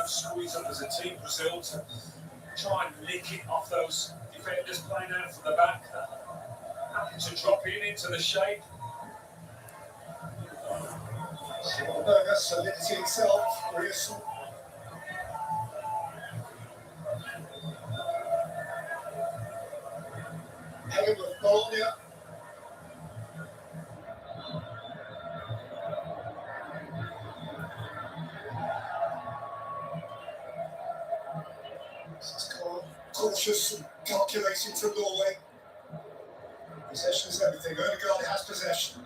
don't squeeze up as a team, Brazil, to try and lick it off those defenders playing out from the back. Happy to drop into the shape. Burger, solidity itself, Grierson. Hennaing with Bologna. Cautious and calculating from Norway. Possession is everything. Odegaard has possession.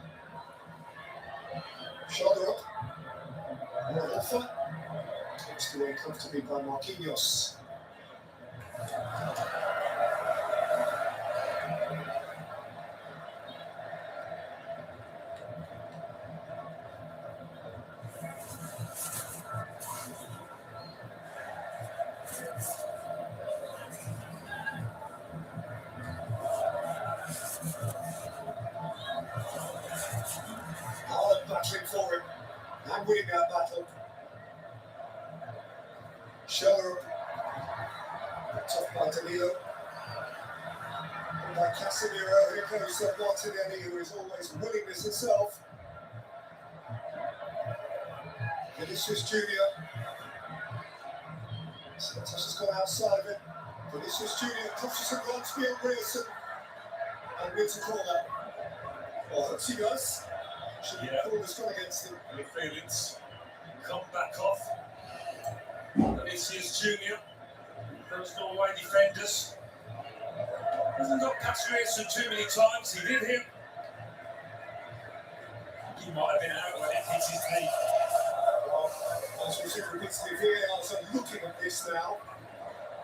Shoulder up. Rodolfo. Takes away comfortably by Marquinhos. Haaland battling for him and winning that battle. Shoulder up. Tough by Danilo. And by Casemiro, here goes Martinelli, who is always willingness itself. Vinicius Junior. So the touch has gone outside of it. Vinicius Junior pushes and runs beyond Grierson and wins a corner. Well, hooks he does. Should be called has gone against him. The feelings come back off. Vinicius Junior. Those Norway defenders. Hasn't got past Grierson too many times. He did him. He might have been out when it hit his knee. Well, as we see repeatedly, VAR's are looking at this now.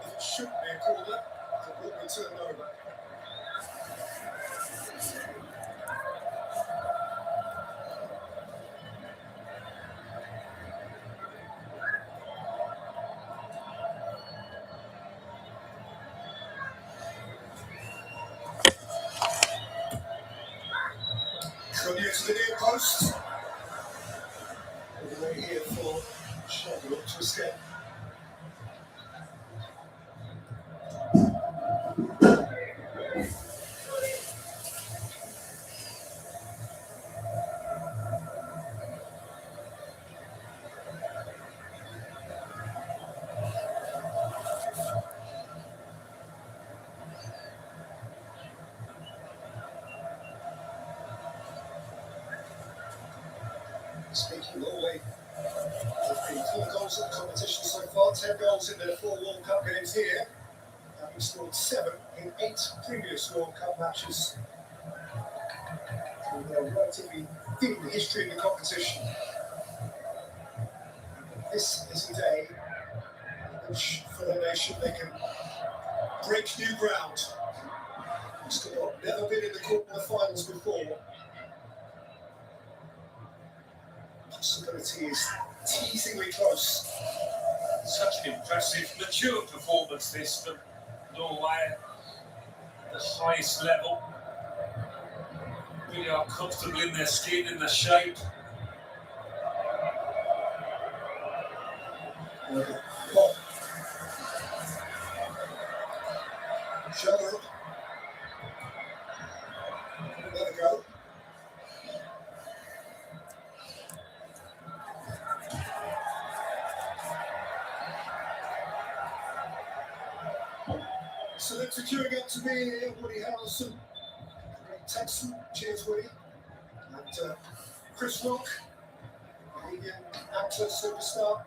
If it shouldn't be a corner, it will be turned over. Junior to the near post. All the way here for Shoulder up to escape. Speaking of Norway, they've been 4 goals in the competition so far, 10 goals in their 4 World Cup games here, having scored 7 in 8 previous World Cup matches. Through their relatively thin history in the competition. This is a day in which, for their nation, they can break new ground. They've never been in the quarterfinals before. Possibility is teasingly close. Such an impressive, mature performance this from Norway at the highest level. Really are comfortable in their skin, in their shape. Well, shoulder up. Another go. Selector queuing up to be Woody Harrelson, great Texan, cheers Woody, and Chris Rock, Canadian actor, superstar,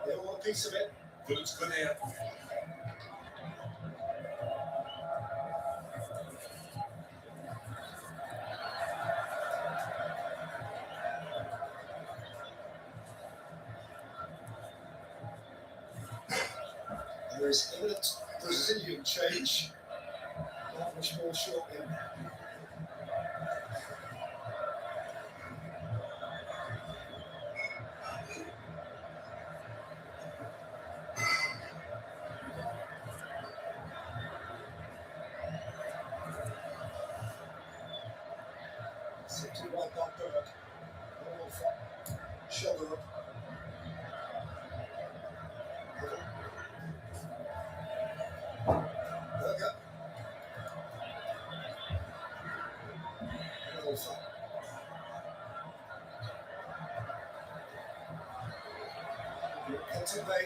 they all want a piece of it. Looks good here. There is imminent Brazilian change, not much more shortly. Sitting right back Berg. Shoulder up. Captain Bay.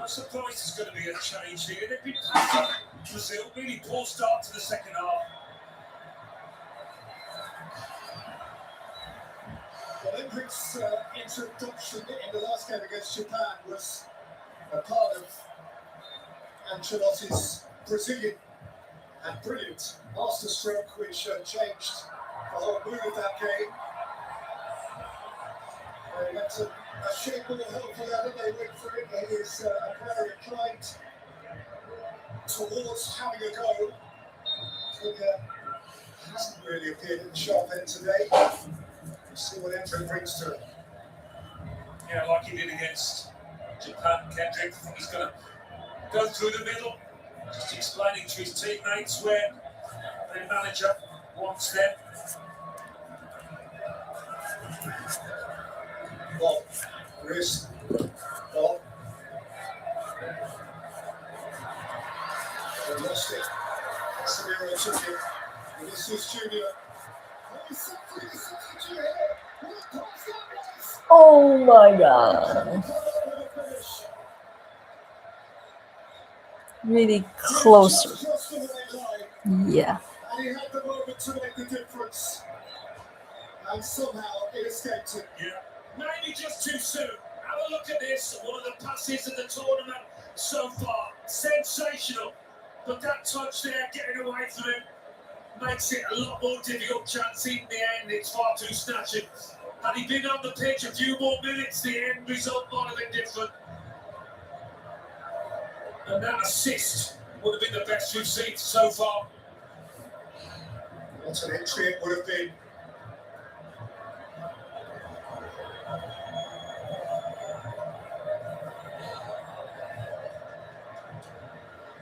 I'm surprised there's going to be a change here. They've been passing Brazil, really poor start to the second half. Well, Hendrick's introduction in the last game against Japan was a part of Ancelotti's Brazilian and brilliant masterstroke, which changed the whole mood of that game. They went to a shape ball help for that, and they went for it. He is a player inclined towards having a go. Hasn't really appeared at the sharp end today. We'll see what Hendrick brings to it. Yeah, like he did against Japan, Kendrick. I think he's going to go through the middle, just explaining to his teammates where the manager wants them. Ball, wrist, ball. They lost it. Casemiro took it. Vinicius Junior. Oh my god. Really closer. Yeah. And he had the moment to make the difference. And somehow it escaped him. Yeah, maybe just too soon. Have a look at this. One of the passes of the tournament so far. Sensational. But that touch there, getting away from him, makes it a lot more difficult chance in the end. It's far too snatching. Had he been on the pitch a few more minutes, the end result might have been different. And that assist would have been the best we've seen so far. What an entry it would have been.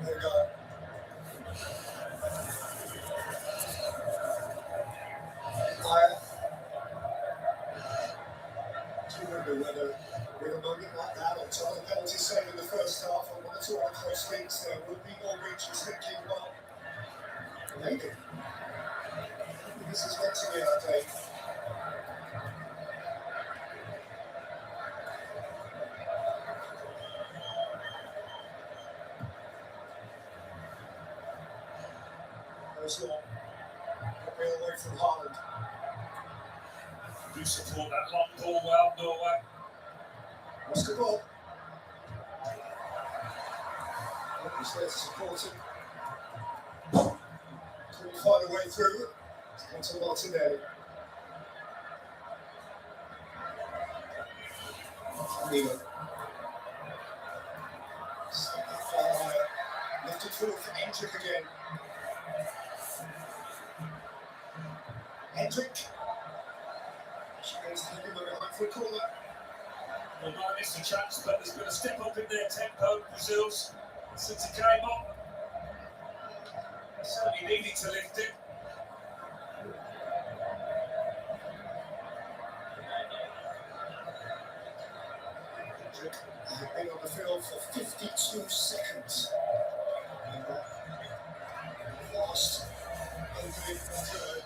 There we go. I do wonder whether with a moment like that, on top of the penalty save in the first half, on one or two other close things, there would be more reaches thinking, well, maybe. This is getting it, I think. There's long. Got me away from Haaland. Do support that long ball well, Norway. What's the ball? He's there to support him. Couldn't find a way through. It's gone to Martinelli. Nino. Lifted forward for Hendrick again. Hendrick. She goes to him behind for a corner. They might miss a chance, but there's been a step up in their tempo, Brazil's, since he came on. Certainly needed to lift it. Hendrick had been on the field for 52 seconds. Last opening third.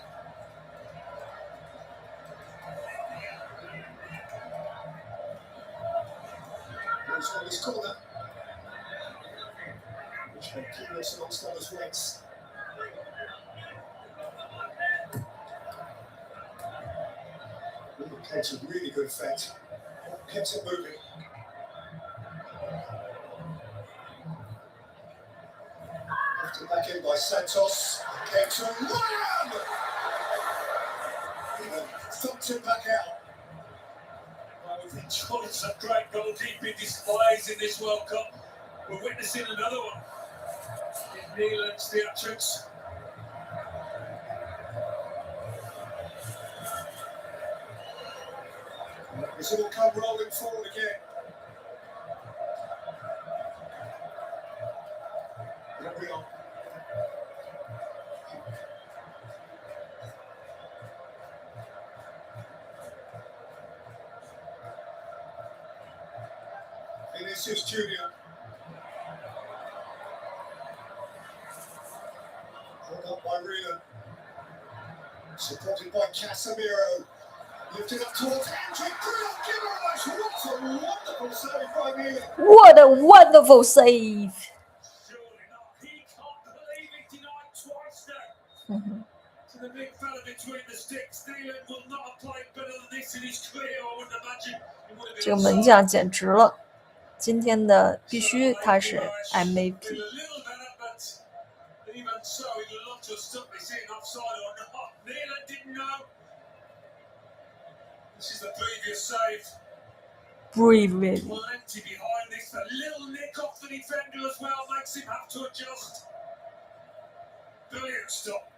He's on his corner, which had Kinos amongst others legs. It's a really good effect. Kept it moving. Lifted back in by Santos. Came to Wham! Thumped it back out. Well, we've enjoyed some great goalkeeping displays in this World Cup. We're witnessing another one. In Haaland's theatrics. Brazil come rolling forward again. Here we are. Vinicius Junior. Held up by Rina. Supported by Casemiro. Lifted up towards Hendrick. What a wonderful save by Neely. What a wonderful save! Surely not. He can't believe it denied twice now. To the big fella between the sticks, Haaland will not have played better than this in his career. I wouldn't imagine he would have been. 这个门将简直了，今天的必须他是 MVP。 Even so, he'd love to have stuck this in offside or not. Haaland didn't know. This is the previous save. Brilliant. Plenty behind this. A little nick off the defender as well makes him have to adjust. Brilliant stop.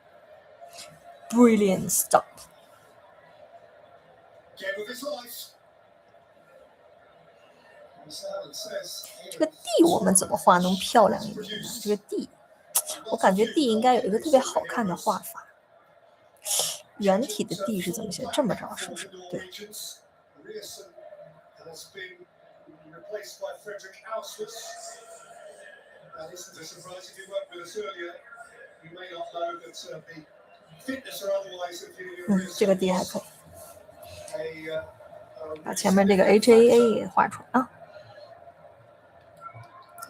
Brilliant stop. Game of his life. 这个地我们怎么画能漂亮一点呢？这个地，我感觉地应该有一个特别好看的画法。圆体的地是怎么写？这么着是不是？对。这个地还可以。把前面这个 HAA 给画出来啊。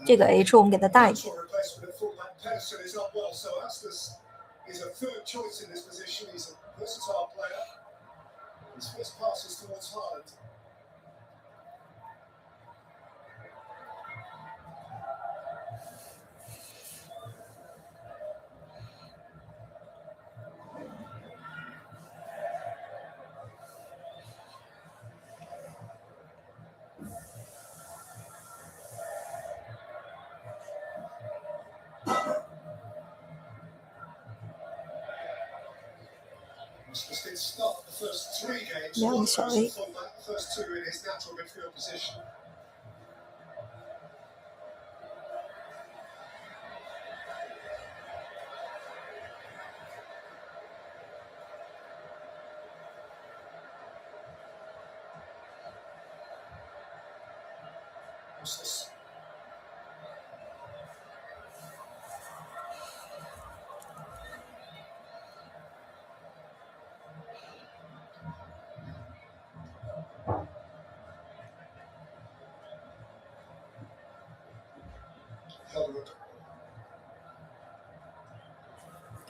这个 H 我们给它大一点。He's a third choice in this position. He's a versatile player. His first pass is towards Haaland. Did start the first 3 games. 2个小 A. First 2 in his natural midfield position. What's this?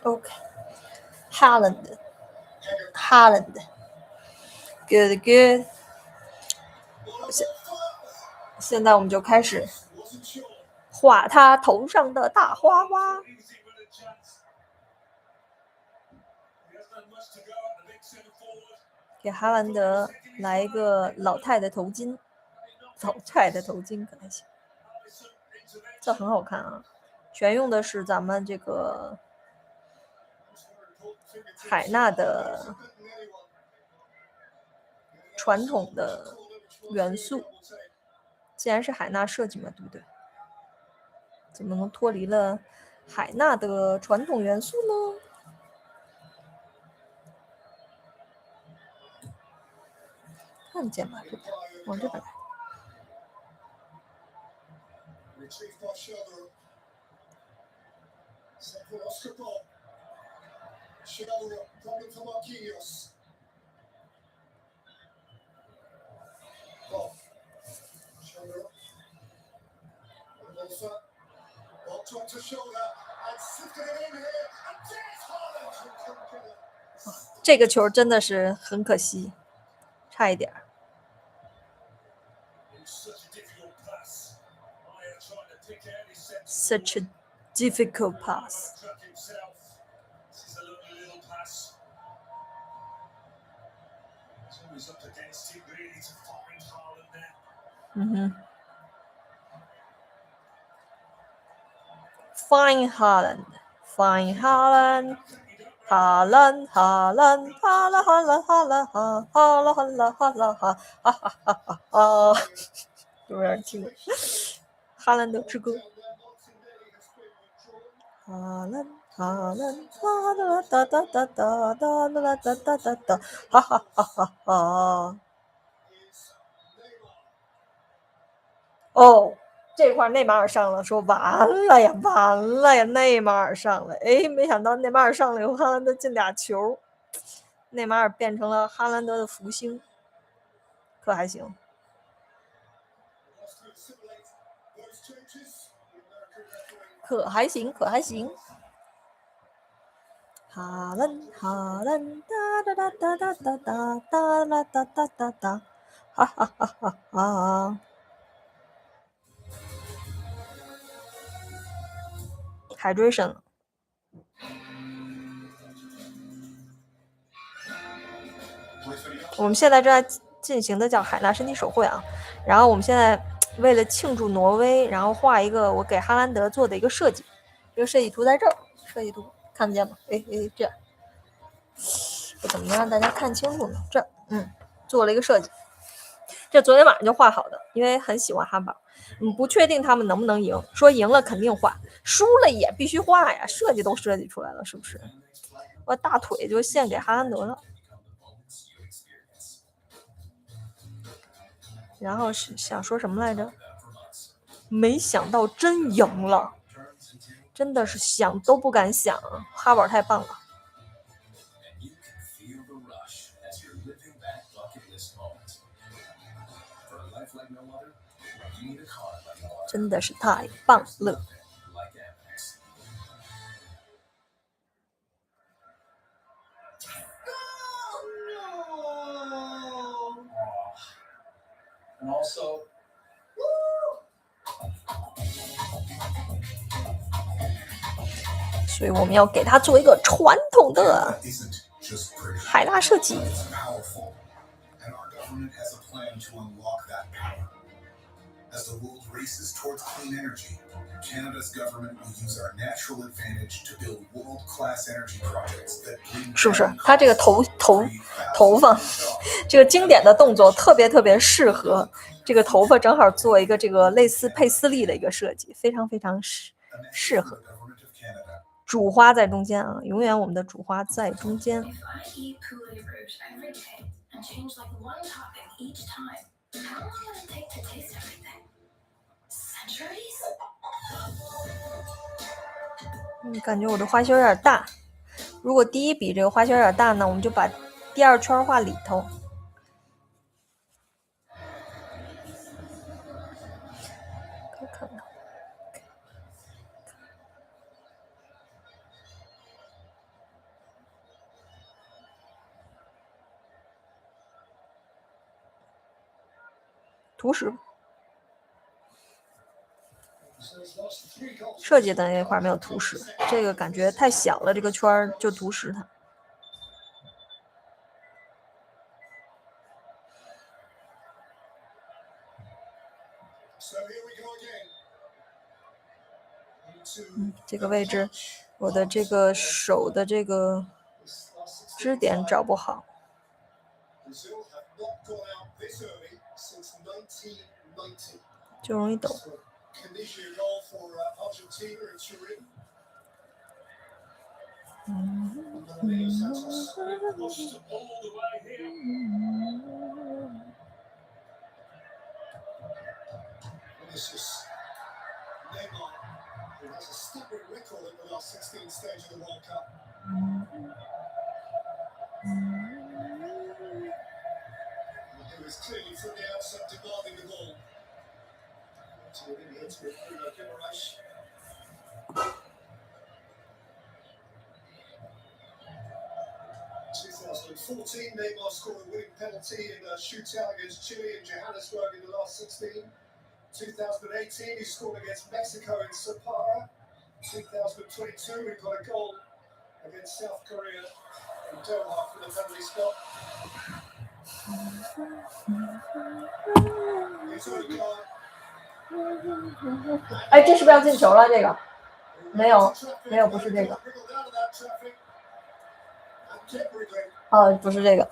OK. Haaland. Good, good. 现在我们就开始画他头上的大花花。给哈兰德来一个老太的头巾，老太的头巾可还行，这很好看啊。全用的是咱们这个海纳的传统的元素，既然是海纳设计嘛，对不对？怎么能脱离了海纳的传统元素呢？看见吧，这边往这边来。这个球真的是很可惜，差一点。Such a difficult pass. Fine Haaland. Fine Haaland. Haaland, Haaland, Haaland, Haaland, Haaland, Haaland, Haaland, Haaland, 哈哈哈哈哈！有没有人听过哈兰德之歌？哈兰，哈兰，哈啦哒哒哒哒哒啦哒哒哒哒，哈哈哈哈哈！哦，这块内马尔上了，说完了呀，完了呀，内马尔上了，哎，没想到内马尔上了以后，哈兰德进俩球，内马尔变成了哈兰德的福星，可还行。可还行，可还行。哈伦，哈伦，哒哒哒哒哒哒哒哒啦哒哒哒哒，哈哈哈哈哈。hydration 了。我们现在正在进行的叫海纳身体手绘啊，然后我们现在为了庆祝挪威，然后画一个我给哈兰德做的一个设计，这个设计图在这儿，设计图看得见吗？哎，这我怎么能让大家看清楚呢？这做了一个设计，这昨天晚上就画好的，因为很喜欢哈堡，不确定他们能不能赢，说赢了肯定画，输了也必须画呀，设计都设计出来了，是不是？我大腿就献给哈兰德了。然后是想说什么来着？没想到真赢了，真的是想都不敢想，哈堡太棒了。真的是太棒了。所以我们要给他做一个传统的海纳设计。As the world races towards clean energy, Canada's government will use our natural advantage to build world-class energy projects that bring 是不是？他这个头发，这个经典的动作特别适合这个头发，正好做一个这个类似佩斯利的一个设计，非常适合。主花在中间啊，永远我们的主花在中间。感觉我的花圈有点大，如果第一笔这个花圈有点大呢，我们就把第二圈画里头。图示设计的那块没有图示，这个感觉太小了，这个圈就图示它。这个位置，我的这个手的这个支点找不好。就容易抖。2014, Neymar scored a winning penalty in a shootout against Chile in Johannesburg in the last 16. 2018, he scored against Mexico in Sapara. 2022, he got a goal against South Korea in Doha for the penalty spot. He's already got. 哎，这是不是要进球了？这个没有，不是这个。不是这个。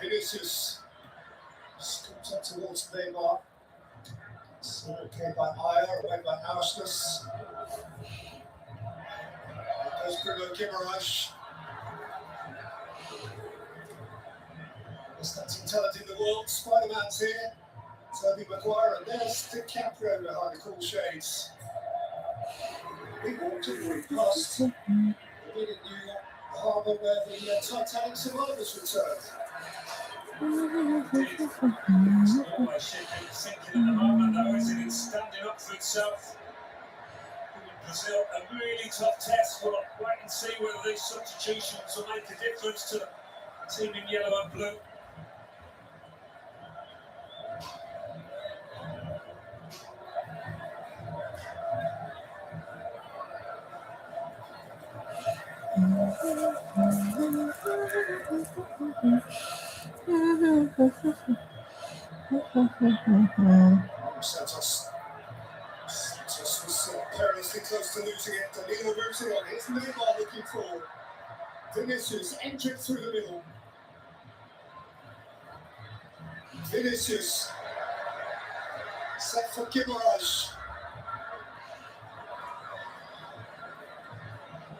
Vinicius scoops up towards Neymar. So okay by Ayer, away by Arsenal. There's Bruno Guimaraes. Best touching talent in the world. Spider-Man's here. Toby Maguire, and there's DiCaprio behind the cool shades. We walked in past the New York harbour where the Titanic survivors returned. Norway ship sinking at the moment, though, isn't it? Standing up for itself. Brazil, a really tough test. We'll wait and see whether these substitutions will make a difference to the team in yellow and blue. Santos was perilously close to losing it. Danilo moves it on. Here's Neymar looking forward. Vinicius entered through the middle. Vinicius set for Guimaraes.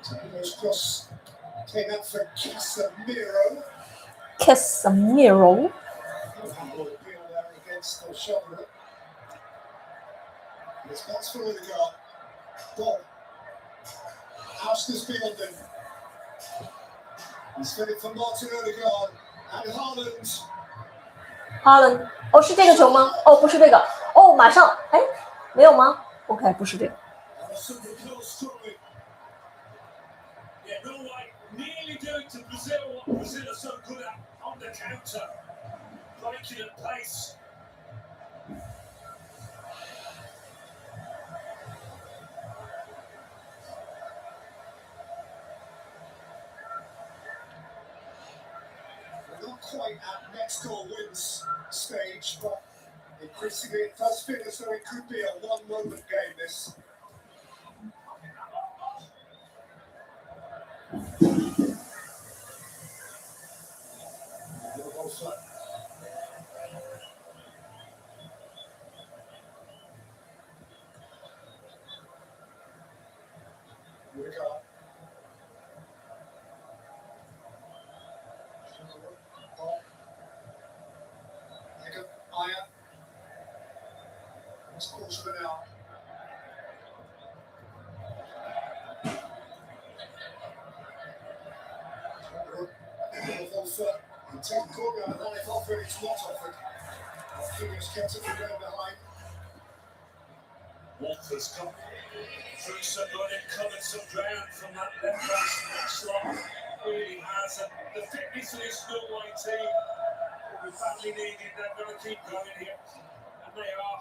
Danillo's cross came out for Casemiro. Casemiro. Against the shoulder. It's pass for Odegaard. Bob. Arsenal's beyond him. He's fitted for Martin Odegaard and Haaland. Haaland，哦，是这个球吗？哦，不是这个。哦，马上，哎，没有吗 ？OK， 不是这个。Yeah, Norway nearly doing to Brazil what Brazil are so good at on the counter, breaking at pace. We're not quite at next goal wins stage, but increasingly it does feel as though it could be a one-moment game. This. Odegaard. Ayer. It's quarter of an hour. And take the corner and then if offered, it's not offered. Fingers kept it from going behind. Walter's come through somebody, covered some ground from that left back slot. Really has, and the fitness of this Norway team will be badly needed. They're going to keep going here, and they are.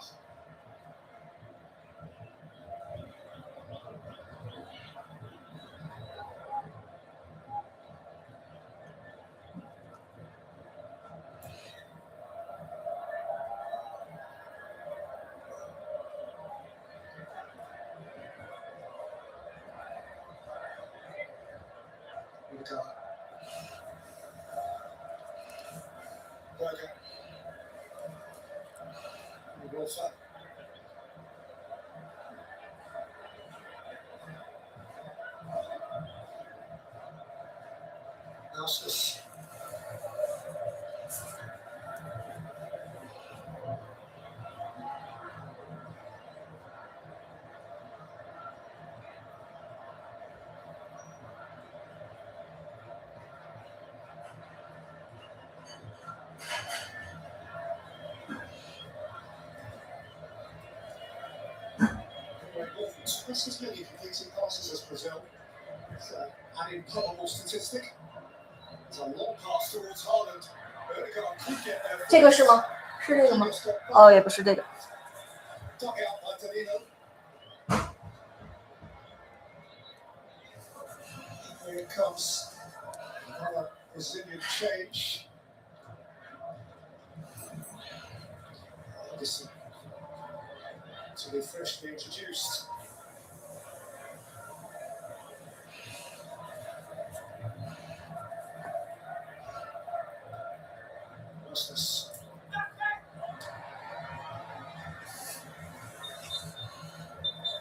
Berger. Wolfer. Arsenal. Twice as many completing passes as Brazil. It's an improbable statistic. It's a long pass towards Haaland. Odegaard could get there. 这个是吗？是这个吗？哦，也不是这个。Dug out by Danilo. Here comes another Brazilian change. Listen to be freshly introduced. What's this?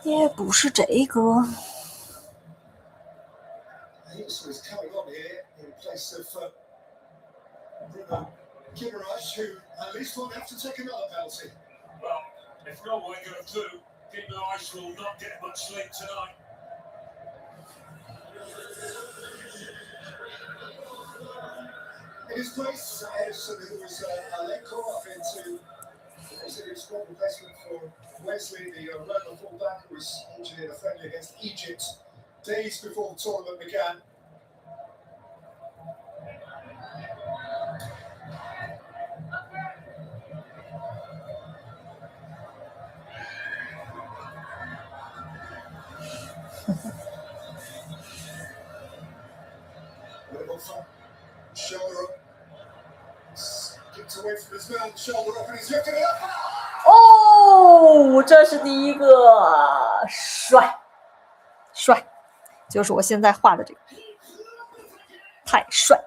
也不是这个。 Hinksley is coming on here in place of Bruno Guimaraes, who at least won't have to take another penalty. Well, if Norway go through, Hennaing will not get much sleep tonight. In his place, Edison, who was a leg call up into the Brazilian squad replacement for Wesley, the Roma fullback, who was injured in a friendly against Egypt days before the tournament began. Shoulder up. Gets away from his man, shoulder up, and he's lifting it up. 哦，这是第一个，帅，帅，就是我现在画的这个，太帅。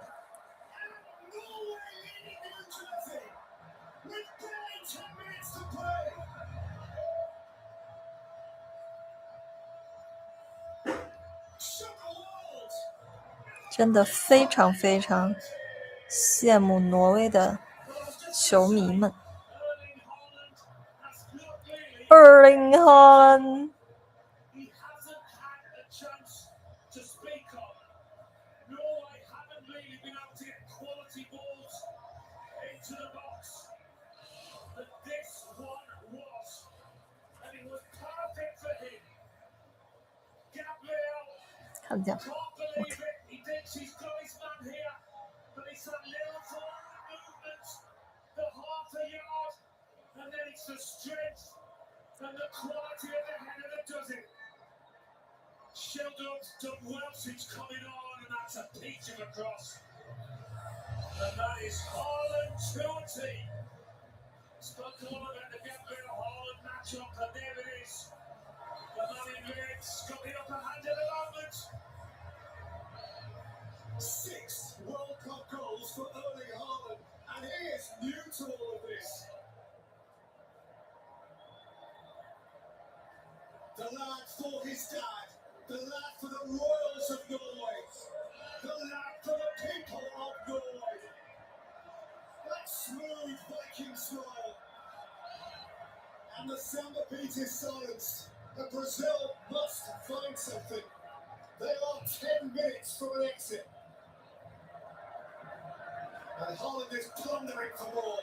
真的非常非常羡慕挪威的球迷们。Erling Haaland， He hasn't had a chance to speak of. Norway haven't really been able to get quality balls into the box. But this one was. And it was perfect for him. Gabriel 看这样， can't believe it. He thinks he's got his man here. But it's that little forward movement, the half a yard, and then it's the strength and the quality of the header that does it. Sheldon's done well since coming on, and that's a peach of a cross. And that is Haaland 2-2. Spoke all about the Gabriel Haaland matchup, and there it is. The man in red's got the upper hand at the moment. 6 World Cup goals for Erling Haaland, and he is new to all of this. The lad for his dad, the lad for the royals of Norway, the lad for the people of Norway. That smooth Viking smile. And the samba beat is silenced. And Brazil must find something. They are 10 minutes from an exit. And Haaland is plundering for more.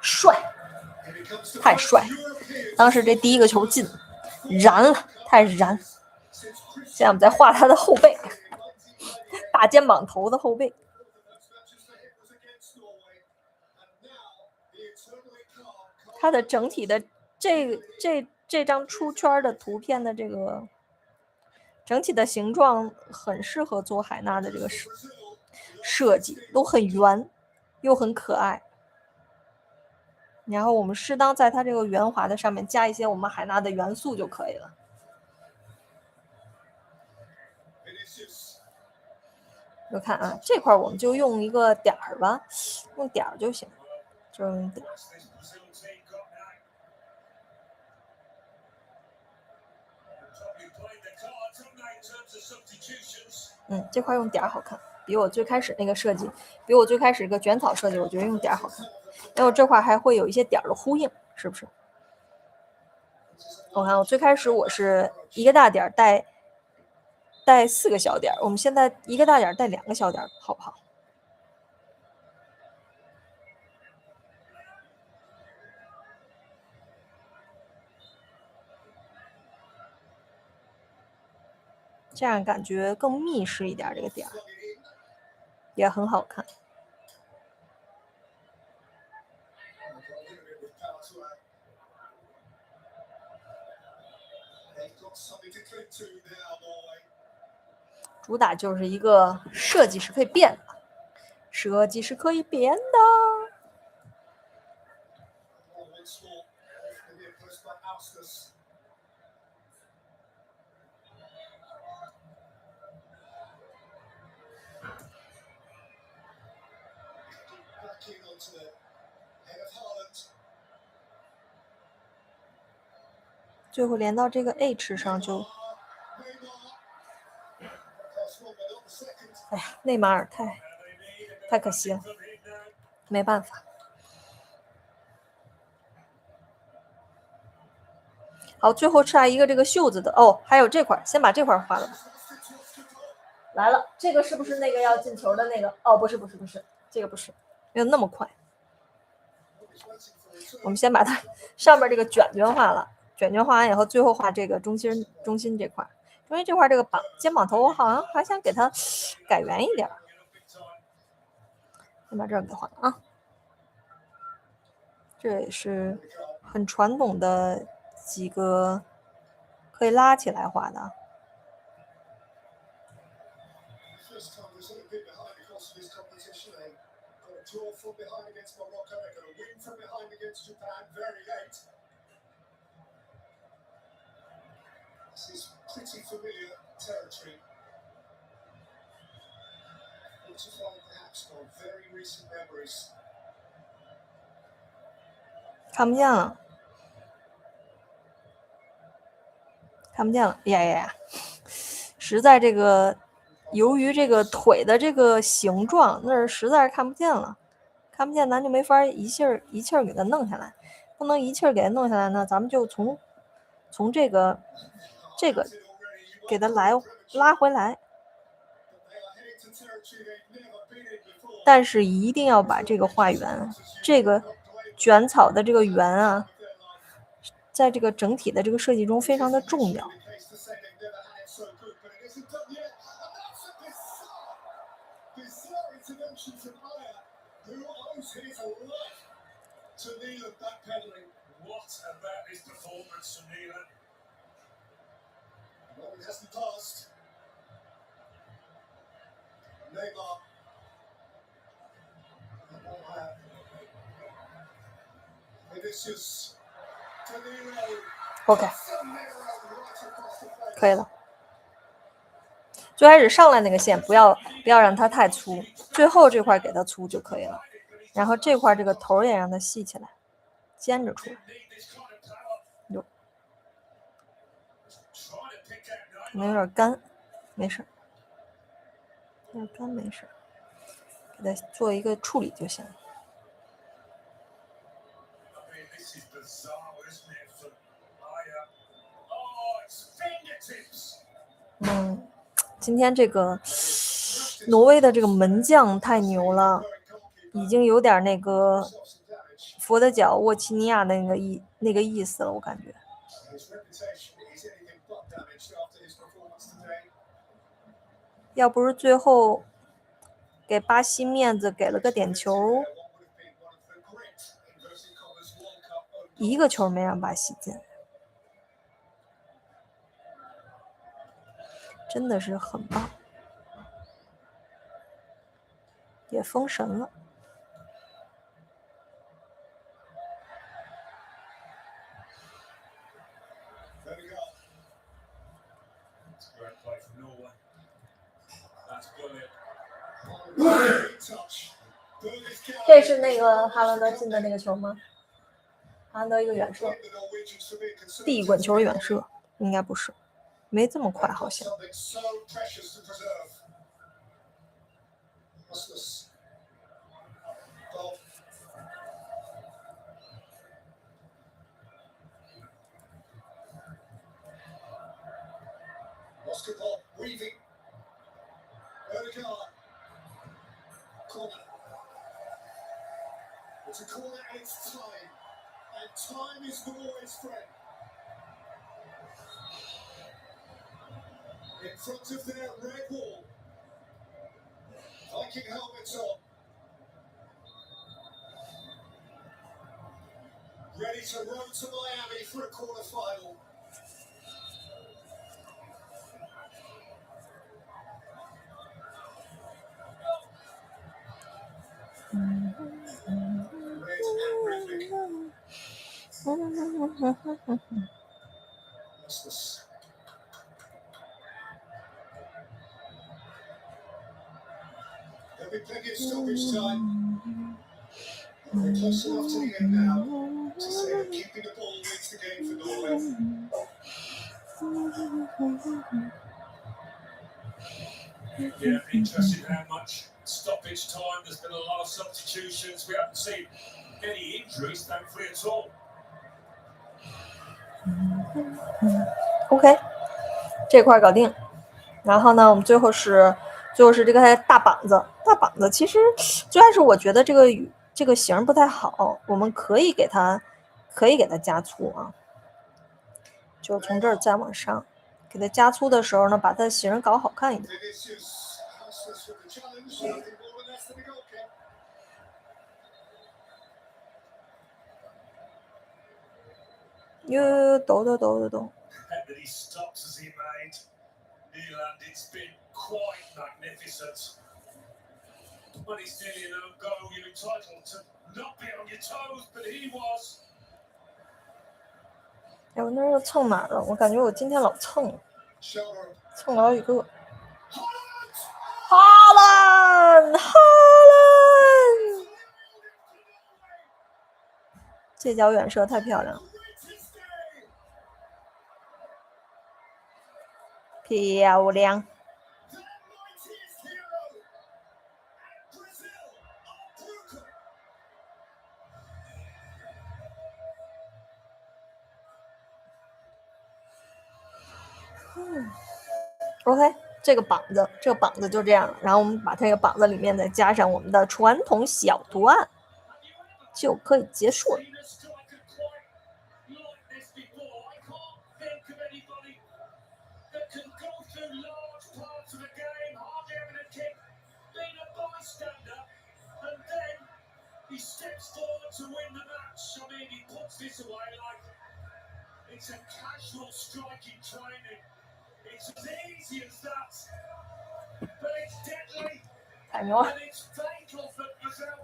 帅，太帅！当时这第一个球进，燃了，太燃！现在我们再画他的后背，大肩膀头的后背。它的整体的这张出圈的图片的这个整体的形状很适合做海纳的这个设计，都很圆又很可爱。然后我们适当在它这个圆滑的上面加一些我们海纳的元素就可以了。我看啊，这块我们就用一个点儿吧，用点儿就行，就用点儿。这块用点儿好看，比我最开始那个设计，比我最开始一个卷草设计，我觉得用点儿好看。因为我这块还会有一些点儿的呼应，是不是？我看我最开始我是一个大点带4个小点，我们现在一个大点带2个小点，好不好？这样感觉更密实一点，这个点也很好看。something to cling to now, Norway. 主打就是一个设计是可以变的，设计是可以变的。Once more, going to be a post by Austus. Back in onto the head of Haaland. 最后连到这个 H 上就， Neymar. Pass one, but not the second. 哎呀，内马尔太可惜了，没办法。好，最后差一个这个袖子的哦，还有这块，先把这块画了吧。来了，这个是不是那个要进球的那个？哦，不是，这个不是，没有那么快。我们先把它上面这个卷画了，卷画完以后，最后画这个中心这块。中间这块这个肩膀头，我好像还想给它改圆一点。先把这儿给画了啊。这也是很传统的几个可以拉起来画的。First time was a little bit behind the course of this competition. They got a draw from behind against Morocco. They got a win from behind against Japan very late. This is pretty familiar territory. Fortified perhaps by very recent memories. 看不见了，呀！实在这个，由于这个腿的这个形状，那儿实在是看不见了，看不见咱就没法一气儿给它弄下来，不能一气儿给它弄下来呢，咱们就从这个给它拉回来，但是一定要把这个画圆，这个卷草的这个圆啊。在这个整体的这个设计中非常的重要。OK， 可以了。最开始上来那个线不要让它太粗，最后这块给它粗就可以了。然后这块这个头也让它细起来，尖着出来。有，可能有点干，没事，有点干没事，给它做一个处理就行。今天这个挪威的这个门将太牛了，已经有点那个佛得角沃奇尼亚的那个意思了，我感觉。要不是最后给巴西面子给了个点球，一个球没让巴西进。真的是很棒，也封神了。这是那个哈兰德进的那个球吗？哈兰德一个远射，地滚球远射，应该不是。没这么快，好像。In front of their red wall, Viking helmets on, ready to road to Miami for a quarterfinal. Restless. There'll be plenty of stoppage time. They're close enough to the end now to say that keeping the ball wins the game for Norway. Yeah, interesting how much stoppage time. There's been a lot of substitutions. We haven't seen any injuries, thankfully, at all. OK， 这块搞定。然后呢，我们最后是这个大膀子。大膀子其实最开始我觉得这个型不太好，我们可以给它加粗啊，就从这儿再往上，给它加粗的时候呢，把它的型搞好看一点。抖。That he stops as he made. Haaland, it's been quite magnificent. When it's nearly an own goal, you're entitled to not be on your toes, but he was. 哎，我那又蹭哪儿了？我感觉我今天老蹭了好几个。Haaland，这脚远射太漂亮了，漂亮。OK， 这个膀子就这样了。然后我们把这个膀子里面再加上我们的传统小图案，就可以结束了。He steps forward to win the match. I mean, he puts this away like it's a casual striking training. It's as easy as that. But it's deadly. 太牛了！ And it's fatal for Brazil.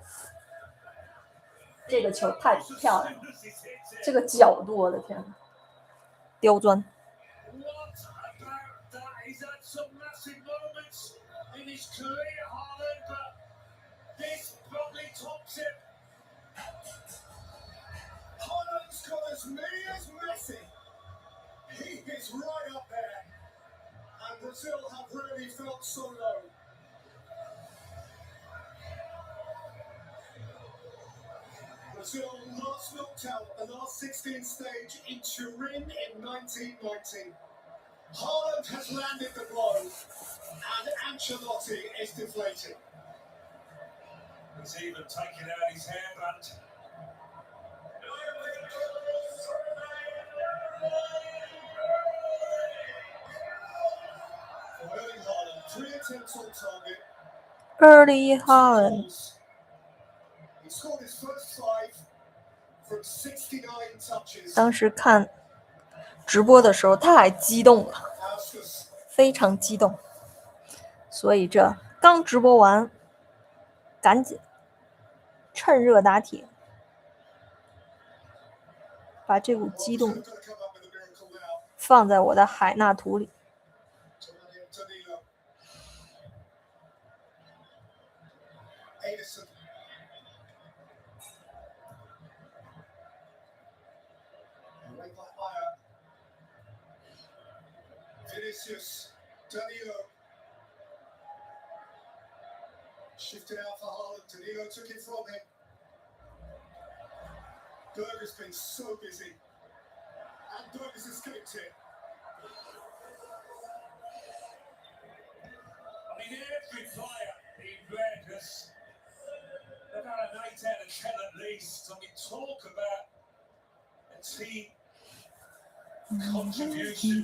这个球太漂亮了，这个角度，我的天哪！刁钻。What about that? He's had some massive moments in his career, Haaland, but this probably tops it. Haaland's got as many as Messi. He is right up there. And Brazil have really felt so low. Brazil last knocked out the last 16 stage in Turin in 1990. Haaland has landed the blow, and Ancelotti is deflated. He's even taken out his hairband. For Erling Haaland, 3 attempts on target. Erling Haaland， He scored his first 5 from 69 touches. 当时看直播的时候太激动了， Auskus 非常激动，所以这刚直播完，赶紧趁热打铁，把这股激动 got to come up with a miracle now. 放在我的海纳图里。 Danilo. Ederson. Away by Ayer. Vinicius. Danilo. Shifted out for Haaland. Danilo took it from him. Berger's been so busy. And Berger's escaped it. I mean, every player in red has about an 8 out of 10 at least. I mean, talk about a team contribution.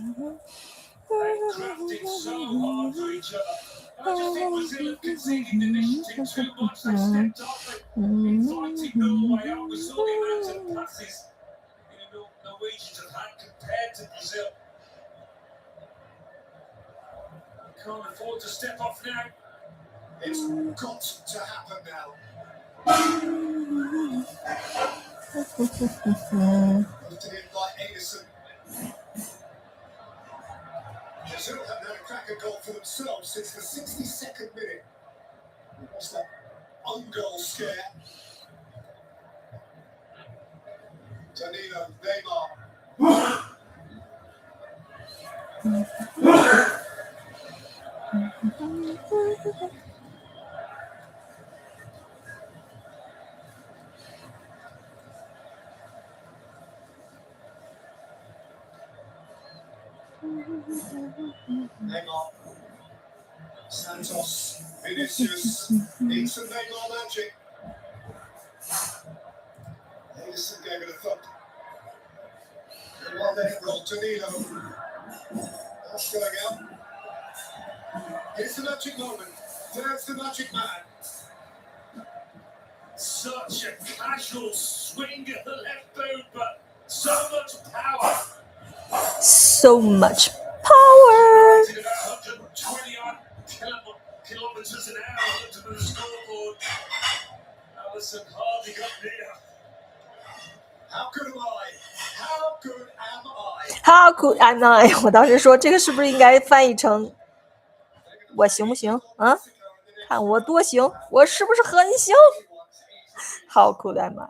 They've crafted so hard for each other. And I just think Brazil have conceded initiative too much. They stepped up and invited Norway up. We saw the amount of passes Norwegians have had compared to Brazil. Can't afford to step off now. It's got to happen now. Lifted in by Anderson. Brazil haven't had a cracker goal for themselves since the 62nd minute. It was that own goal scare. Danilo, Neymar. Neymar. Santos. Vinicius. Needs some Neymar magic. Anderson gave it a thump. Neymar let it roll. Danilo. That's going out. Here's the magic moment. There's the magic man. Such a casual swing at the left boot, but so much power. So much power. At about 120 kilometers an hour. Looked at the scoreboard. Alisson hardly got near. How good am I? How good am I? How could am I？ 我当时说这个是不是应该翻译成我行不行啊？看我多行，我是不是很行 ？How could am I？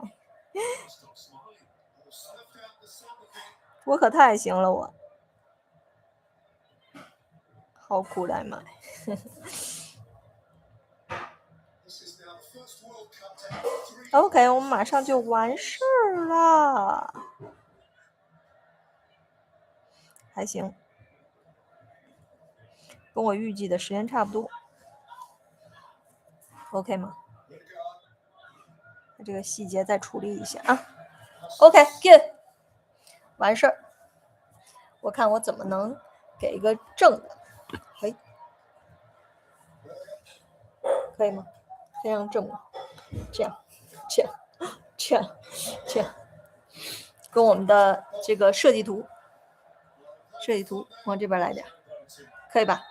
我可太行了我。How could am I？ OK， 我们马上就完事儿了，还行，跟我预计的时间差不多 ，OK 吗？这个细节再处理一下啊。OK，good， 完事儿。我看我怎么能给一个正的，嘿，可以吗？非常正吗？这样。跟我们的这个设计图往这边来点，可以吧？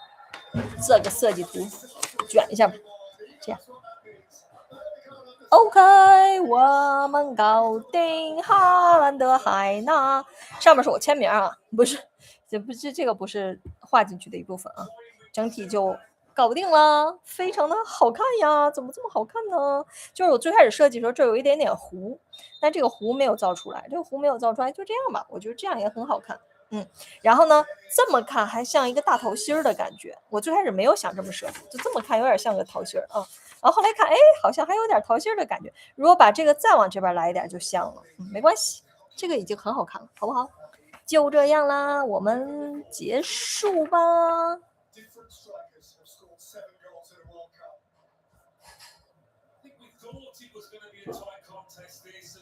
这个设计图卷一下吧，这样。OK， 我们搞定哈兰德海纳，上面是我签名啊，不是，这个不是画进去的一部分啊，整体就搞定了，非常的好看呀！怎么这么好看呢？就是我最开始设计的时候，这有一点点糊，但这个糊没有造出来，就这样吧，我觉得这样也很好看。然后呢，这么看还像一个大桃心儿的感觉。我最开始没有想这么设计，就这么看有点像个桃心儿啊。然后后来看，哎，好像还有点桃心儿的感觉。如果把这个再往这边来一点，就像了。没关系，这个已经很好看了，好不好？就这样啦，我们结束吧。I think we thought it was going to be a tight contest, this.